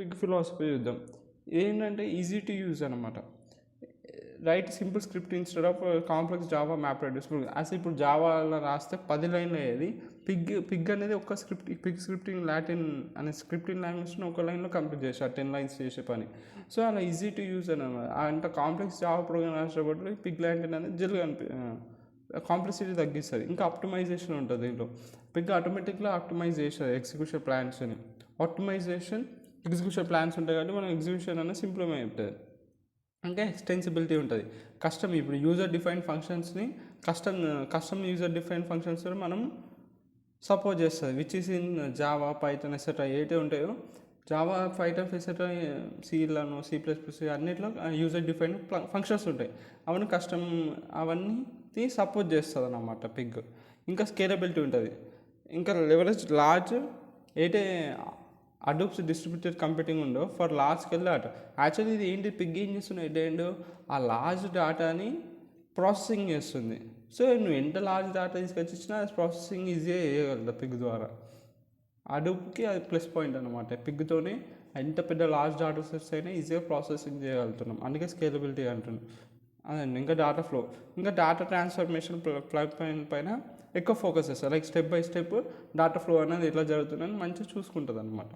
Pig philosophy చూద్దాం. ఏంటంటే easy to use అనమాట. Right simple script instead of complex Java map reducible. అసలు ఇప్పుడు జావాలో రాస్తే 10 లైన్లు అయ్యేది. పిగ్ అనేది ఒక స్క్రిప్ట్, పిగ్ స్క్రిప్టింగ్ లాటిన్ అనే స్క్రిప్టింగ్ లాంగ్వేజ్ని ఒక లైన్లో కంప్లీట్ చేశారు, 10 లైన్స్ చేసే పని. సో అలా ఈజీ టు యూజ్ అనమాట. అంత కాంప్లెక్స్ జావా ప్రోగ్రామ్ రాసేటప్పుడు పిగ్ లాంటిన్ అనేది జల్గా కాంప్లెక్సిటీ తగ్గిస్తుంది. ఇంకా ఆప్టిమైజేషన్ ఉంటుంది దీంట్లో. పిగ్ ఆటోమేటిక్గా ఆప్టిమైజ్ చేస్తుంది ఎగ్జిక్యూషన్ ప్లాన్స్ని. ఆప్టిమైజేషన్ ఎగ్జిక్యూషన్ ప్లాన్స్ ఉంటాయి కాబట్టి మనం ఎగ్జిక్యూషన్ అనేది సింప్లిఫై అవుతుంది. ఇంకా ఎక్స్టెన్సిబిలిటీ ఉంటుంది. ఇప్పుడు యూజర్ డిఫైన్ ఫంక్షన్స్ని కస్టమ్ యూజర్ డిఫైన్ ఫంక్షన్స్ మనం సపోర్ట్ చేస్తుంది, which is in Java, Python etcetera ఏవైతే ఉంటాయో జావా, పైథాన్ ఎక్సెట్రా, సిలను, C++ అన్నిట్లో యూజర్ డిఫైన్ ఫంక్షన్స్ ఉంటాయి. అవన్నీ సపోర్ట్ చేస్తుంది అన్నమాట పిగ్. ఇంకా స్కేలబిలిటీ ఉంటుంది. ఇంకా లెవరేజ్ లార్జ్ అయితే అడోబ్స్ డిస్ట్రిబ్యూటెడ్ కంప్యూటింగ్ ఉండో for large scale data. Actually ఇది ఏంటి, పిగ్ ఏం చేస్తుంది ఏంటో ఆ లార్జ్ డేటాని ప్రాసెసింగ్ చేస్తుంది. సో నువ్వు ఎంత లార్జ్ డేటా తీసుకొచ్చి ఇచ్చినా ప్రాసెసింగ్ ఈజీగా చేయగలుగుతా పిగ్ ద్వారా. అడోబ్కి అది ప్లస్ పాయింట్ అనమాట. పిగ్తోనే ఎంత పెద్ద లార్జ్ డేటా సెట్స్ అయినా ఈజీగా ప్రాసెసింగ్ చేయగలుగుతున్నాం, అందుకే స్కేలబిలిటీ అంటున్నాం. అదండి. ఇంకా డేటా ఫ్లో, ఇంకా డేటా ట్రాన్స్ఫర్మేషన్ పైన ఎక్కువ ఫోకస్ చేస్తారు. Like step by step data flow అనేది ఎట్లా జరుగుతుందని మంచిగా చూసుకుంటుంది అనమాట.